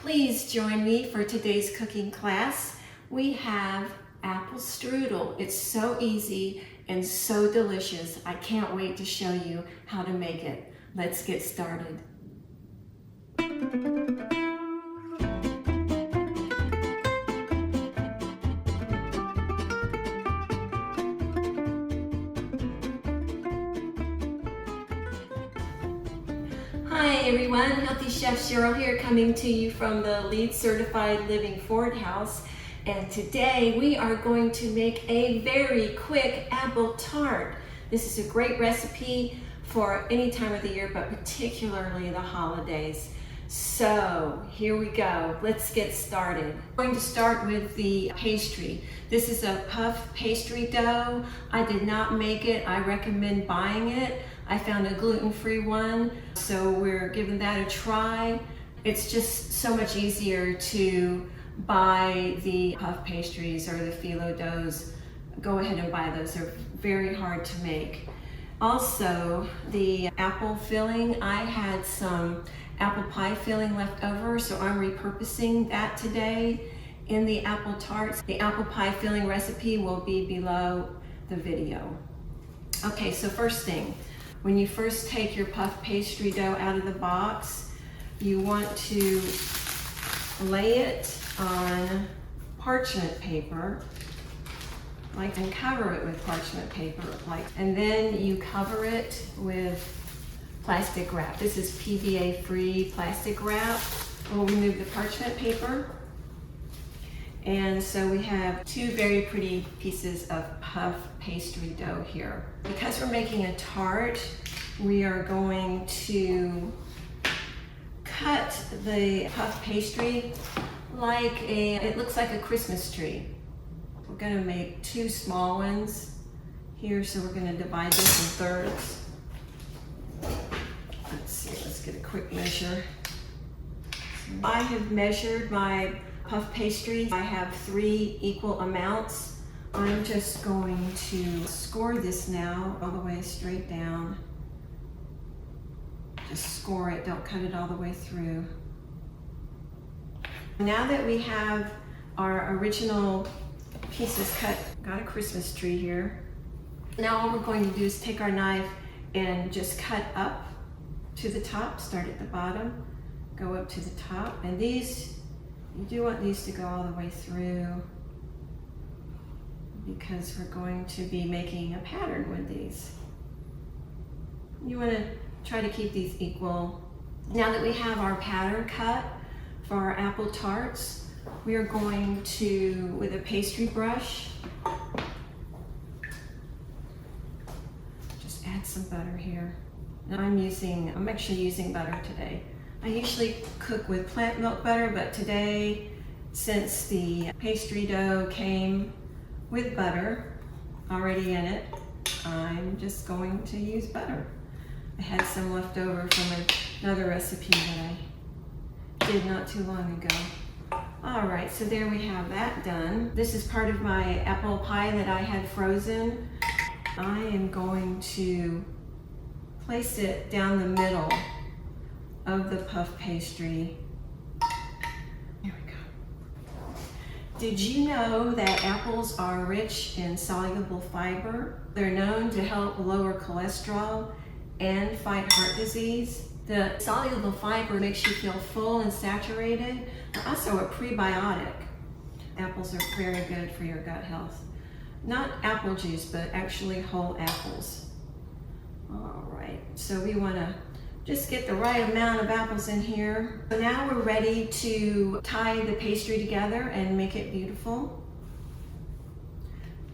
Please join me for today's cooking class. We have apple strudel. It's so easy and so delicious. I can't wait to show you how to make it. Let's get started. Hi everyone, Healthy Chef Sherell here, coming to you from the LEED Certified Living Forward House. And today we are going to make a very quick apple tart. This is a great recipe for any time of the year, but particularly the holidays. So here we go, let's get started. I'm going to start with the pastry. This is a puff pastry dough. I did not make it, I recommend buying it. I found a gluten-free one, so we're giving that a try. It's just so much easier to buy the puff pastries or the phyllo doughs. Go ahead and buy those, they're very hard to make. Also, the apple filling, I had some apple pie filling left over, so I'm repurposing that today in the apple tarts. The apple pie filling recipe will be below the video. Okay, so first thing, when you first take your puff pastry dough out of the box, you want to lay it on parchment paper, and cover it with parchment paper, and then you cover it with plastic wrap. This is PVA-free plastic wrap. We'll remove the parchment paper. And so we have two very pretty pieces of puff pastry dough here. Because we're making a tart, we are going to cut the puff pastry like it looks like a Christmas tree. We're gonna make two small ones here, so we're gonna divide this in thirds. Let's see, let's get a quick measure. I have measured my puff pastries. I have 3 equal amounts. I'm just going to score this now all the way straight down. Just score it, don't cut it all the way through. Now that we have our original pieces cut, got a Christmas tree here. Now all we're going to do is take our knife and just cut up to the top, start at the bottom, go up to the top. And these, you do want these to go all the way through because we're going to be making a pattern with these. You want to try to keep these equal. Now that we have our pattern cut for our apple tarts, we are going to, with a pastry brush, just add some butter here. Now I'm actually using butter today. I usually cook with plant milk butter, but today, since the pastry dough came with butter already in it, I'm just going to use butter. I had some left over from another recipe that I did not too long ago. All right, so there we have that done. This is part of my apple pie that I had frozen. I am going to place it down the middle of the puff pastry. There we go. Did you know that apples are rich in soluble fiber? They're known to help lower cholesterol and fight heart disease. The soluble fiber makes you feel full and saturated. They're also a prebiotic. Apples are very good for your gut health. Not apple juice, but actually whole apples. All right, so we want to just get the right amount of apples in here. So now we're ready to tie the pastry together and make it beautiful.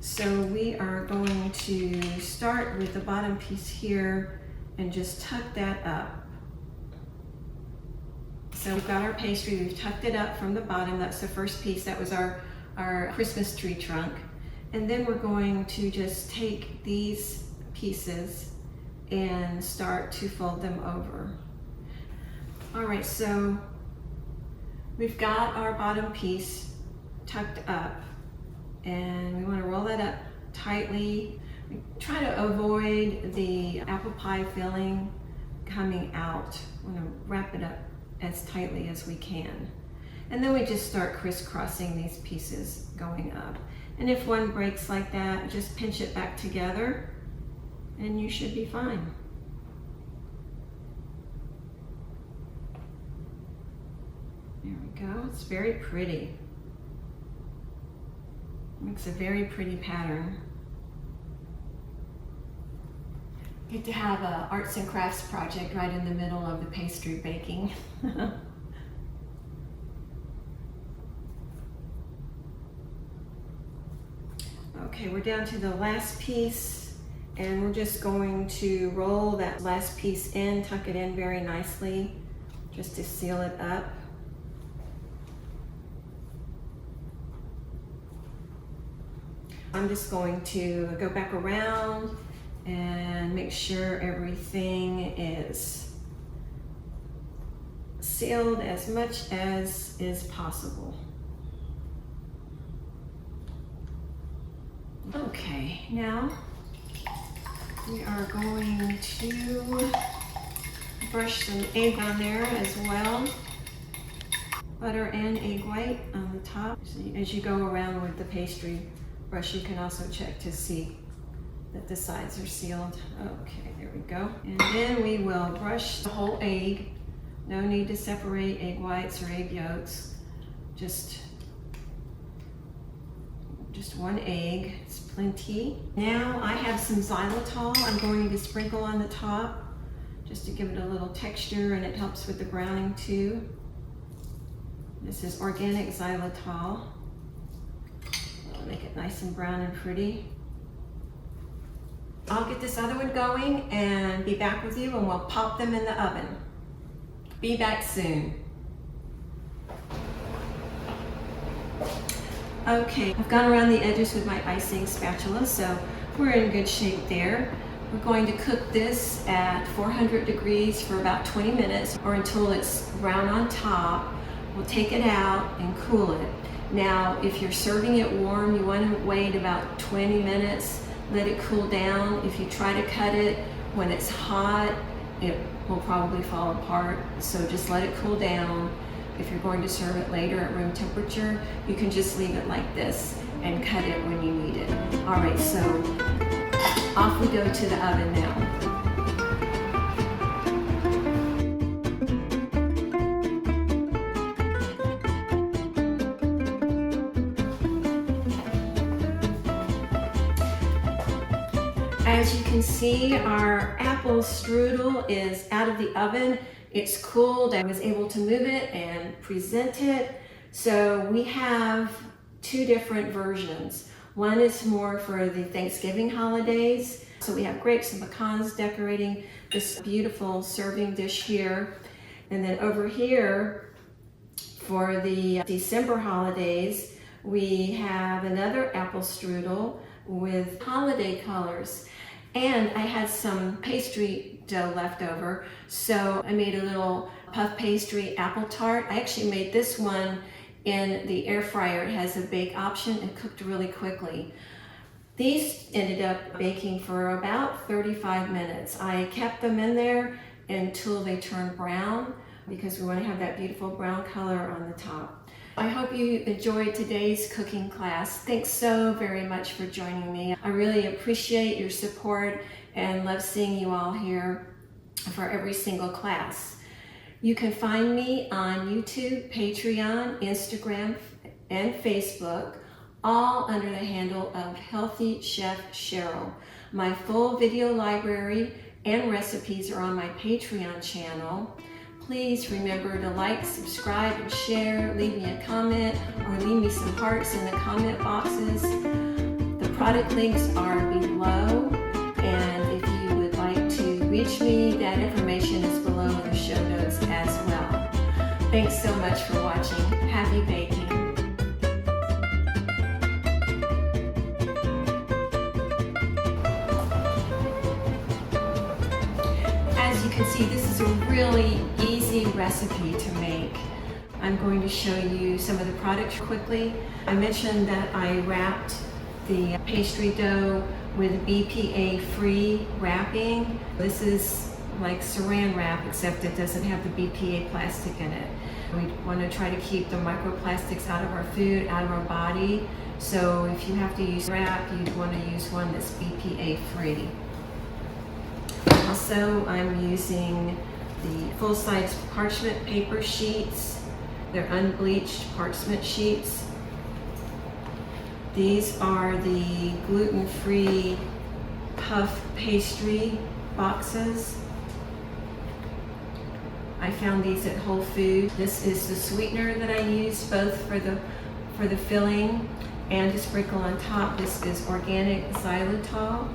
So we are going to start with the bottom piece here and just tuck that up. So we've got our pastry, we've tucked it up from the bottom. That's the first piece, that was our Christmas tree trunk. And then we're going to just take these pieces and start to fold them over. All right, so we've got our bottom piece tucked up, and we want to roll that up tightly. Try to avoid the apple pie filling coming out. We want to wrap it up as tightly as we can. And then we just start crisscrossing these pieces going up. And if one breaks like that, just pinch it back together and you should be fine. There we go. It's very pretty. Makes a very pretty pattern. Get to have an arts and crafts project right in the middle of the pastry baking. Okay, we're down to the last piece, and we're just going to roll that last piece in, tuck it in very nicely, just to seal it up. I'm just going to go back around and make sure everything is sealed as much as is possible. Okay, now we are going to brush some egg on there as well. Butter and egg white on the top. So as you go around with the pastry brush, you can also check to see that the sides are sealed. Okay, there we go. And then we will brush the whole egg. No need to separate egg whites or egg yolks. Just one egg, it's plenty. Now I have some xylitol I'm going to sprinkle on the top just to give it a little texture, and it helps with the browning too. This is organic xylitol. It'll make it nice and brown and pretty. I'll get this other one going and be back with you, and we'll pop them in the oven. Be back soon. Okay, I've gone around the edges with my icing spatula, so we're in good shape there. We're going to cook this at 400 degrees for about 20 minutes or until it's brown on top. We'll take it out and cool it. Now, if you're serving it warm, you want to wait about 20 minutes, let it cool down. If you try to cut it when it's hot, it will probably fall apart, so just let it cool down. If you're going to serve it later at room temperature, you can just leave it like this and cut it when you need it. All right, so off we go to the oven now. As you can see, our apple strudel is out of the oven. It's cooled. I was able to move it and present it. So we have two different versions. One is more for the Thanksgiving holidays. So we have grapes and pecans decorating this beautiful serving dish here. And then over here, for the December holidays, we have another apple strudel with holiday colors. And I had some pastry dough left over, so I made a little puff pastry apple tart. I actually made this one in the air fryer. It has a bake option and cooked really quickly. These ended up baking for about 35 minutes. I kept them in there until they turned brown because we want to have that beautiful brown color on the top. I hope you enjoyed today's cooking class. Thanks so very much for joining me. I really appreciate your support and love seeing you all here for every single class. You can find me on YouTube, Patreon, Instagram, and Facebook, all under the handle of Healthy Chef Sherell. My full video library and recipes are on my Patreon channel. Please remember to like, subscribe, and share. Leave me a comment or leave me some hearts in the comment boxes. The product links are below, and if you would like to reach me, that information is below in the show notes as well. Thanks so much for watching. Happy baking. As you can see, this is a really easy recipe to make. I'm going to show you some of the products quickly. I mentioned that I wrapped the pastry dough with BPA-free wrapping. This is like saran wrap, except it doesn't have the BPA plastic in it. We want to try to keep the microplastics out of our food, out of our body. So if you have to use wrap, you'd want to use one that's BPA free. Also, I'm using the full-size parchment paper sheets. They're unbleached parchment sheets. These are the gluten-free puff pastry boxes. I found these at Whole Foods. This is the sweetener that I used both for the filling and to sprinkle on top. This is organic xylitol.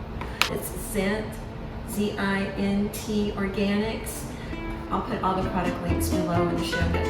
It's Zint, Z-I-N-T Organics. I'll put all the product links below in the show notes.